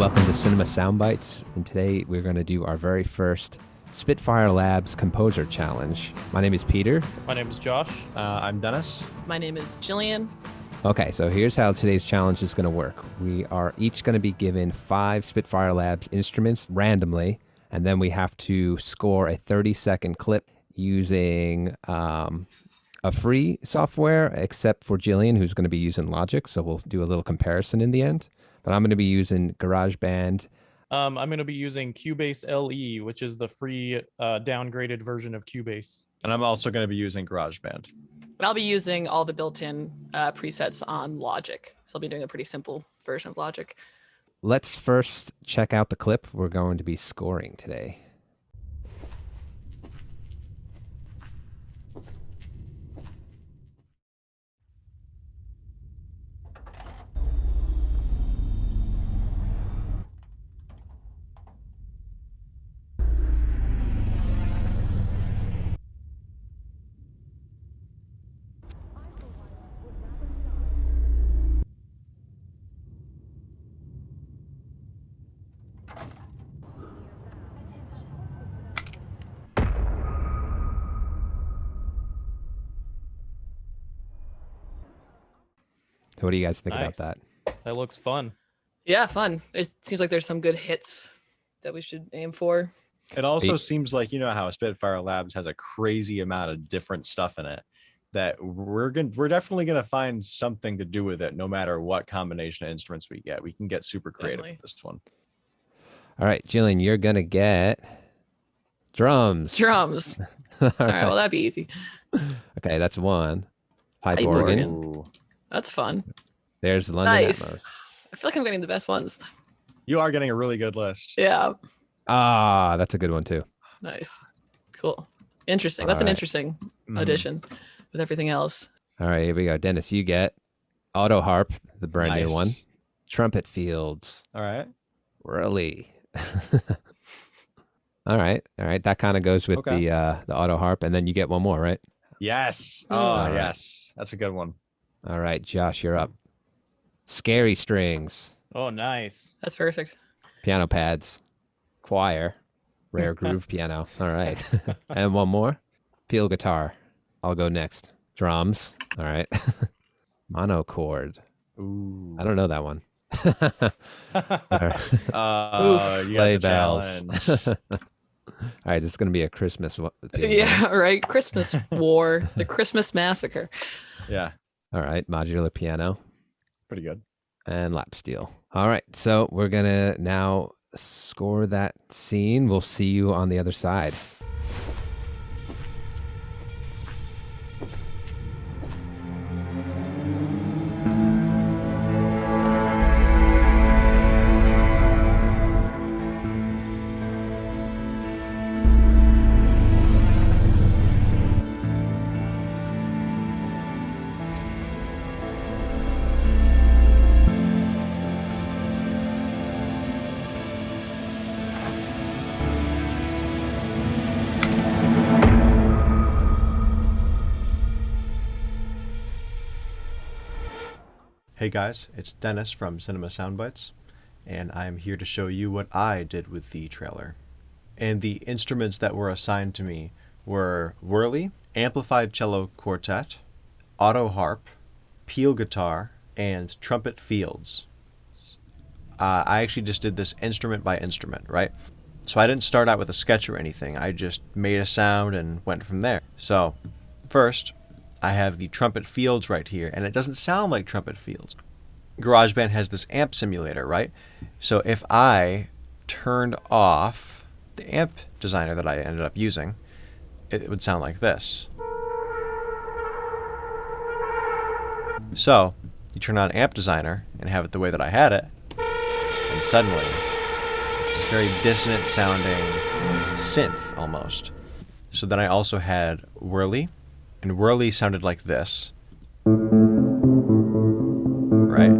welcome to Cinema SoundBytes, and today we're going to do our very first Spitfire Labs Composer Challenge. My name is Peter. My name is Josh. I'm Dennis. My name is Gillian. Okay, so here's how today's challenge is going to work. We are each going to be given 5 Spitfire Labs instruments randomly, and then we have to score a 30-second clip using a free software, except for Gillian, who's going to be using Logic, so we'll do a little comparison in the end. But I'm going to be using GarageBand. I'm going to be using Cubase LE, which is the free downgraded version of Cubase. And I'm also going to be using GarageBand. But I'll be using all the built-in presets on Logic. So I'll be doing a pretty simple version of Logic. Let's first check out the clip we're going to be scoring today. What do you guys think about that? That looks fun. Yeah, fun. It seems like there's some good hits that we should aim for. It also seems like, you know how Spitfire Labs has a crazy amount of different stuff in it, that we're definitely going to find something to do with it no matter what combination of instruments we get. We can get super creative with this one. All right, Gillian, you're going to get drums. Drums. All right, well, that'd be easy. Okay, that's one. Pipe Pipe organ. organ. That's fun. There's London Nice. Atmos. I feel like I'm getting the best ones. You are getting a really good list. Yeah. Ah, that's a good one too. Nice. Cool. Interesting. That's an interesting addition with everything else. All right, here we go. Dennis, you get Auto Harp, the brand new one. Nice. Trumpet Fields. All right. Really? All right. That kind of goes with the Auto Harp, and then you get one more, right? Yes. Oh, All right. yes. That's a good one. All right, Josh, you're up. Scary Strings. Oh, nice. That's perfect. Piano Pads. Choir. Rare Groove Piano. All right. And one more. Peel Guitar. I'll go next. Drums. All right. Monochord. Ooh. I don't know that one. You Sleigh got the bells. challenge. All right, this is going to be a Christmas theme. Yeah, right. Christmas War, the Christmas Massacre. Yeah. All right, modular piano Pretty good. and lap steel. All right, so we're going to now score that scene. We'll see you on the other side. Hey guys, it's Dennis from Cinema SoundBytes, and I'm here to show you what I did with the trailer. And the instruments that were assigned to me were Whirly, Amplified Cello Quartet, Auto Harp, Peel Guitar, and Trumpet Fields. I actually just did this instrument by instrument, right? So I didn't start out with a sketch or anything, I just made a sound and went from there. So, first, I have the Trumpet Fields right here, and it doesn't sound like Trumpet Fields. GarageBand has this amp simulator, right? So if I turned off the amp designer that I ended up using, it would sound like this. So you turn on amp designer and have it the way that I had it, and suddenly it's very dissonant sounding synth almost. So then I also had Whirly, and Whirly sounded like this. Right?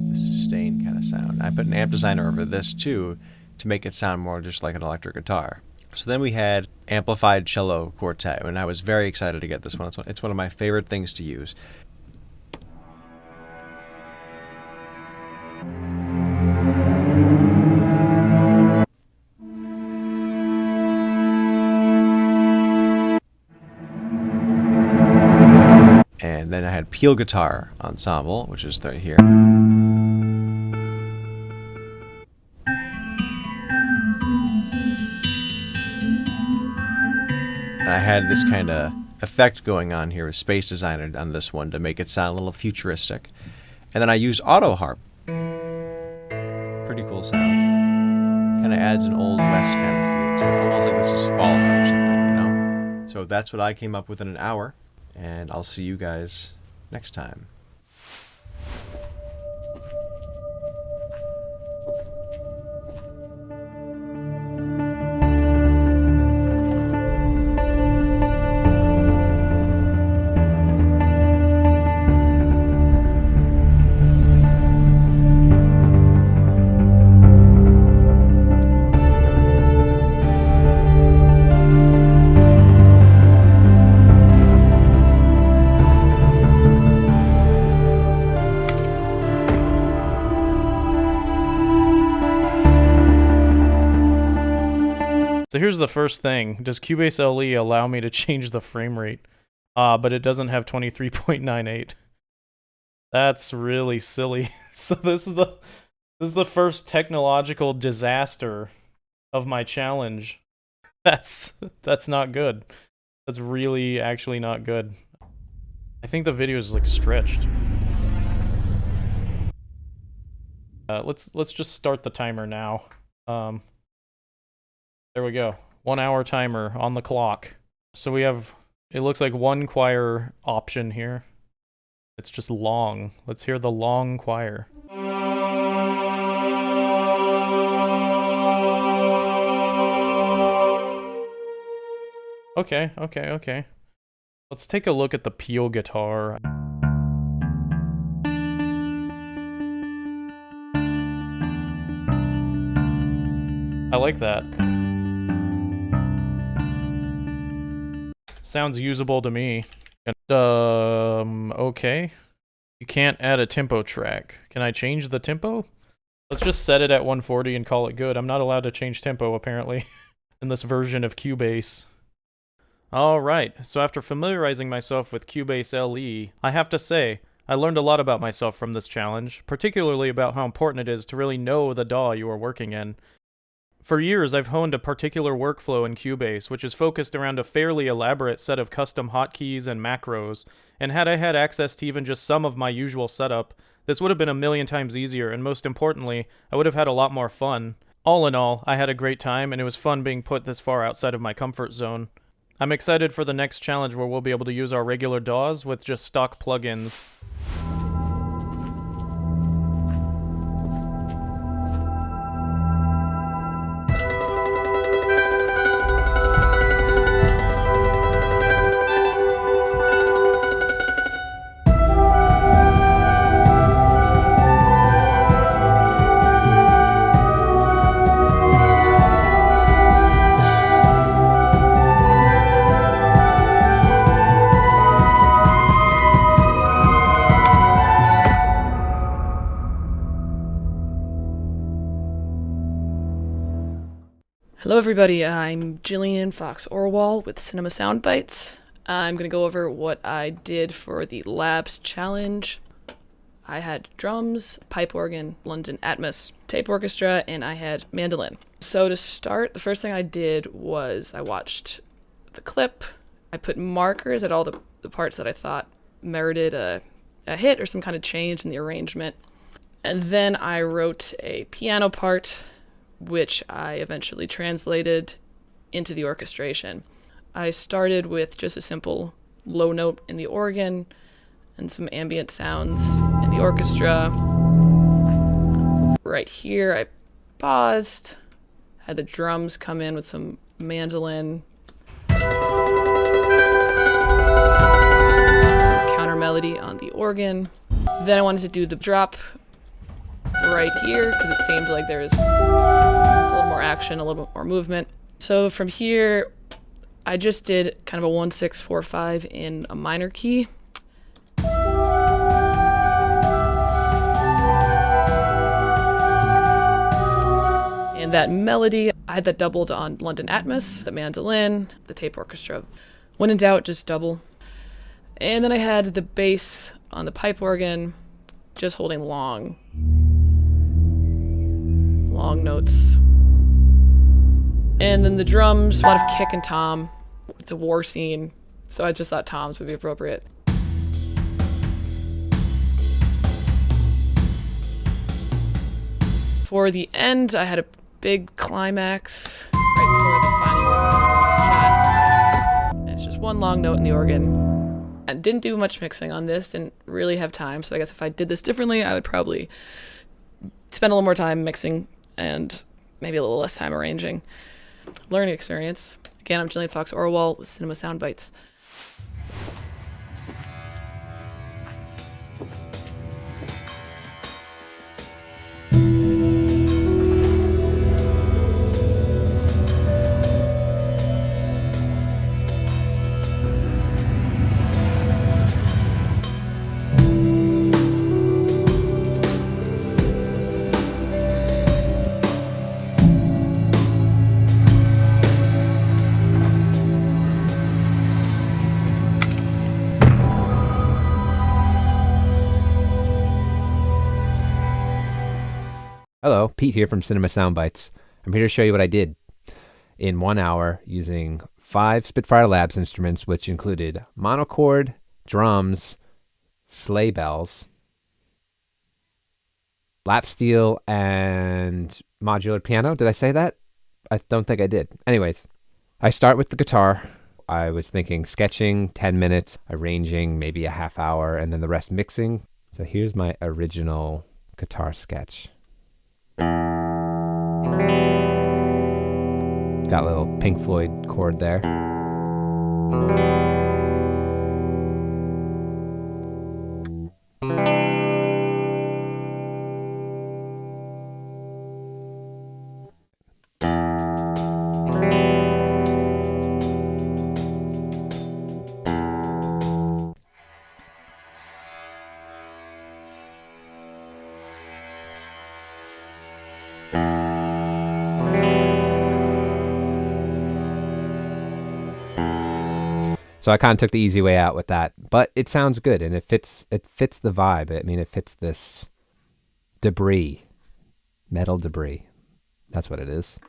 The sustained kind of sound. I put an amp designer over this too to make it sound more just like an electric guitar. So then we had Amplified Cello Quartet, and I was very excited to get this one. It's one of my favorite things to use. Peel Guitar Ensemble, which is right here. And I had this kind of effect going on here with Space Designer on this one to make it sound a little futuristic. And then I used Auto Harp. Pretty cool sound. Kind of adds an Old West kind of feel to it, almost like this is Fallout or something, you know? So that's what I came up with in an hour, and I'll see you guys next time. So here's the first thing. Does Cubase LE allow me to change the frame rate? But it doesn't have 23.98. That's really silly. So this is the first technological disaster of my challenge. That's not good. That's really actually not good. I think the video is like stretched. Let's just start the timer now. There we go. 1 hour timer on the clock. So we have, it looks like one choir option here. It's just long. Let's hear the long choir. Okay. Let's take a look at the Peel guitar. I like that. Sounds usable to me. Okay. You can't add a tempo track. Can I change the tempo? Let's just set it at 140 and call it good. I'm not allowed to change tempo, apparently, in this version of Cubase. Alright, so after familiarizing myself with Cubase LE, I have to say, I learned a lot about myself from this challenge, particularly about how important it is to really know the DAW you are working in. For years, I've honed a particular workflow in Cubase, which is focused around a fairly elaborate set of custom hotkeys and macros, and had I had access to even just some of my usual setup, this would have been a million times easier, and most importantly, I would have had a lot more fun. All in all, I had a great time, and it was fun being put this far outside of my comfort zone. I'm excited for the next challenge where we'll be able to use our regular DAWs with just stock plugins. Hello everybody, I'm Gillian Fox Orwoll with Cinema SoundBytes. I'm going to go over what I did for the Labs challenge. I had drums, pipe organ, London Atmos, tape orchestra, and I had mandolin. So to start, the first thing I did was I watched the clip. I put markers at all the parts that I thought merited a hit or some kind of change in the arrangement. And then I wrote a piano part, which I eventually translated into the orchestration. I started with just a simple low note in the organ and some ambient sounds in the orchestra. Right here, I paused, had the drums come in with some mandolin, some counter melody on the organ. Then I wanted to do the drop right here because it seemed like there was a little more action, a little bit more movement. So from here, I just did kind of a 1-6-4-5 in a minor key. And that melody, I had that doubled on London Atmos, the mandolin, the tape orchestra. When in doubt, just double. And then I had the bass On the pipe organ, just holding long notes. And then the drums, a lot of kick and tom. It's a war scene, so I just thought toms would be appropriate. For the end, I had a big climax right before the final shot. And it's just one long note in the organ. I didn't do much mixing on this, didn't really have time, so I guess if I did this differently, I would probably spend a little more time mixing and maybe a little less time arranging. Learning experience. Again, I'm Gillian Fox Orwoll with Cinema SoundBytes. Hello, Pete here from Cinema SoundBytes. I'm here to show you what I did in 1 hour using 5 Spitfire Labs instruments, which included monochord, drums, sleigh bells, lap steel, and modular piano. Did I say that? I don't think I did. Anyways, I start with the guitar. I was thinking sketching, 10 minutes, arranging, maybe a half hour, and then the rest mixing. So here's my original guitar sketch. Got a little Pink Floyd chord there. So I kind of took the easy way out with that, but it sounds good and it fits the vibe. I mean, it fits this debris, metal debris. That's what it is.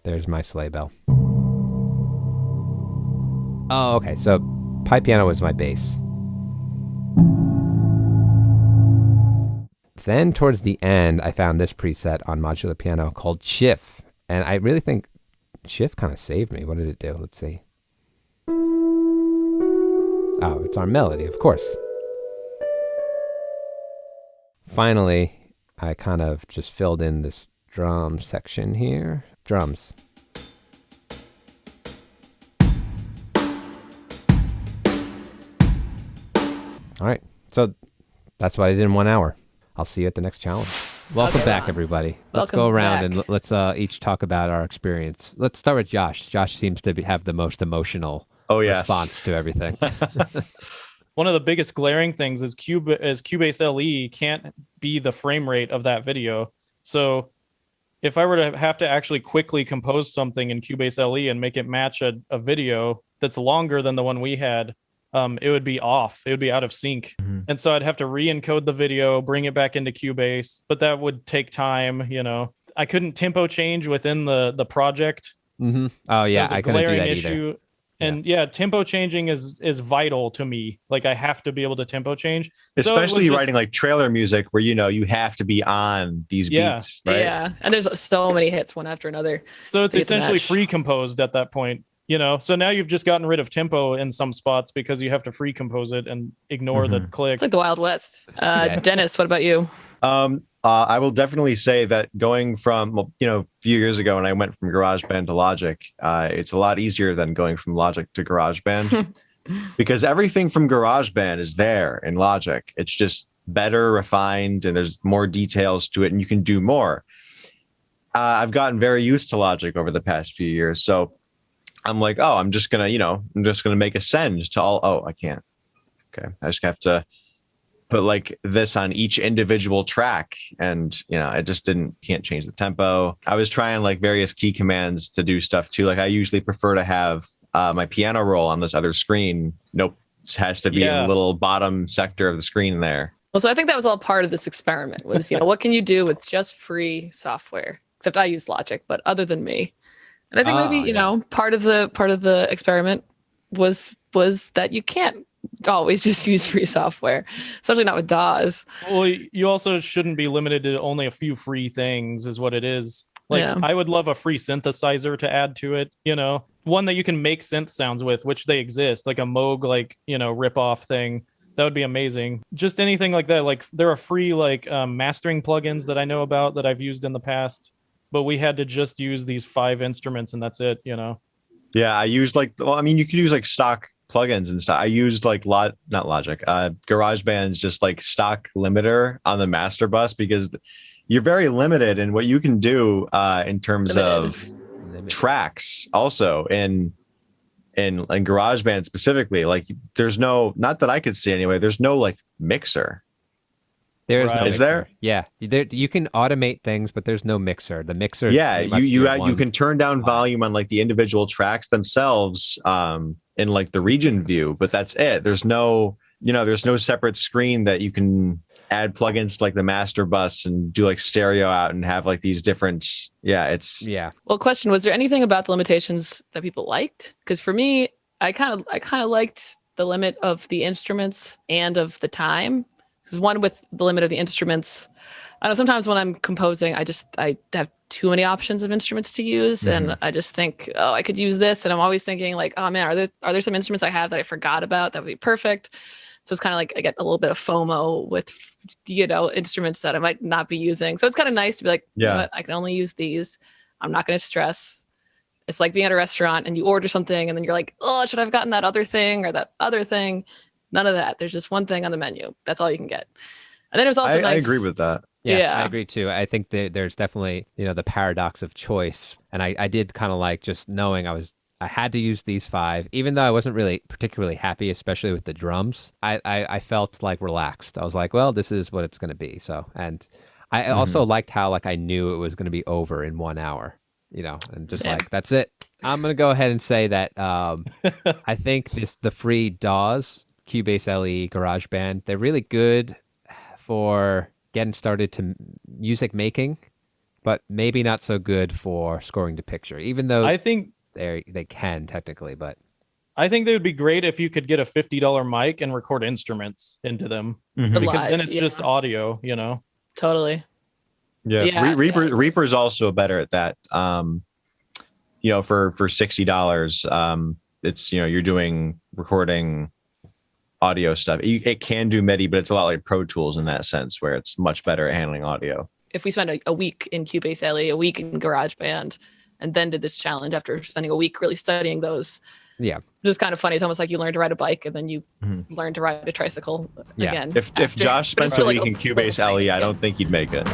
There's my sleigh bell. Oh, okay. So pipe piano was my bass. Then towards the end, I found this preset on modular piano called Chiff. And I really think Chiff kind of saved me. What did it do? Let's see. Oh, it's our melody, of course. Finally, I kind of just filled in this drum section here. Drums. All right, so that's what I did in 1 hour. I'll see you at the next challenge. Welcome back, everybody. Let's go around and let's each talk about our experience. Let's start with Josh. Josh seems to have the most emotional response to everything. One of the biggest glaring things is Cubase LE can't be the frame rate of that video. So if I were to have to actually quickly compose something in Cubase LE and make it match a video that's longer than the one we had, it would be off. It would be out of sync. Mm-hmm. And so I'd have to re-encode the video, bring it back into Cubase, but that would take time, you know. I couldn't tempo change within the project. Mm-hmm. Oh, yeah, I couldn't do that either. And yeah, tempo changing is vital to me. Like I have to be able to tempo change. Especially writing like trailer music where, you know, you have to be on these beats, right? Yeah. And there's so many hits one after another. So it's essentially free composed at that point, you know? So now you've just gotten rid of tempo in some spots because you have to free compose it and ignore the click. It's like the Wild West. Dennis, what about you? I will definitely say that going from, you know, a few years ago when I went from GarageBand to Logic, it's a lot easier than going from Logic to GarageBand because everything from GarageBand is there in Logic. It's just better refined and there's more details to it and you can do more. I've gotten very used to Logic over the past few years. So I'm like, oh, I'm just gonna make a send to all. Oh, I can't. Okay, I just have to put like this on each individual track, and I just can't change the tempo. I was trying like various key commands to do stuff too. Like I usually prefer to have my piano roll on this other screen. Nope, it has to be in the little bottom sector of the screen there. Well, so I think that was all part of this experiment was, what can you do with just free software? Except I use Logic, but other than me. And I think maybe, part of the experiment was that you can't always just use free software, especially not with DAWs. Well, you also shouldn't be limited to only a few free things is what it is. Like I would love a free synthesizer to add to it, one that you can make synth sounds with, which they exist, like a Moog, rip off thing. That would be amazing. Just anything like that. Like there are free mastering plugins that I know about that I've used in the past, but we had to just use these 5 instruments and that's it, Yeah, I used you could use like stock plugins and stuff. I used like not Logic, GarageBand's just like stock limiter on the master bus because you're very limited in what you can do in terms of tracks also in GarageBand specifically. Like there's no, not that I could see anyway, there's no like mixer. There is no Is mixer. there? Yeah, you can automate things, but there's no mixer. The mixer. You can turn down volume on like the individual tracks themselves in like the region view, but that's it. There's no separate screen that you can add plugins to like the master bus and do like stereo out and have like these different. Well, question, was there anything about the limitations that people liked? Because for me, I kind of liked the limit of the instruments and of the time. Because one with the limit of the instruments, I know sometimes when I'm composing, I have too many options of instruments to use, and I just think, oh, I could use this, and I'm always thinking like, oh man, are there some instruments I have that I forgot about that would be perfect? So it's kind of like I get a little bit of FOMO with instruments that I might not be using. So it's kind of nice to be like, you know what, I can only use these. I'm not going to stress. It's like being at a restaurant and you order something and then you're like, oh, should I have gotten that other thing or that other thing? None of that. There's just one thing on the menu. That's all you can get. And then it was also nice. I agree with that. Yeah, I agree too. I think there's definitely, the paradox of choice. And I did kind of like just knowing I had to use these 5, even though I wasn't really particularly happy, especially with the drums. I felt like relaxed. I was like, well, this is what it's going to be. So, and I also liked how like I knew it was going to be over in 1 hour, and just like, that's it. I'm going to go ahead and say that I think the free DAWs, Cubase LE, GarageBand, they're really good for getting started to music making, but maybe not so good for scoring to picture, even though I think they can technically, but I think they would be great if you could get a $50 mic and record instruments into them. Because then it's just audio, Totally. Yeah. Reaper's also better at that. For $60, it's you're doing recording audio stuff. It can do MIDI, but it's a lot like Pro Tools in that sense, where it's much better at handling audio. If we spend a week in Cubase LE, a week in GarageBand, and then did this challenge after spending a week really studying those, just kind of funny. It's almost like you learn to ride a bike and then you learn to ride a tricycle again. If Josh spent a week in Cubase LE, I don't think he'd make it.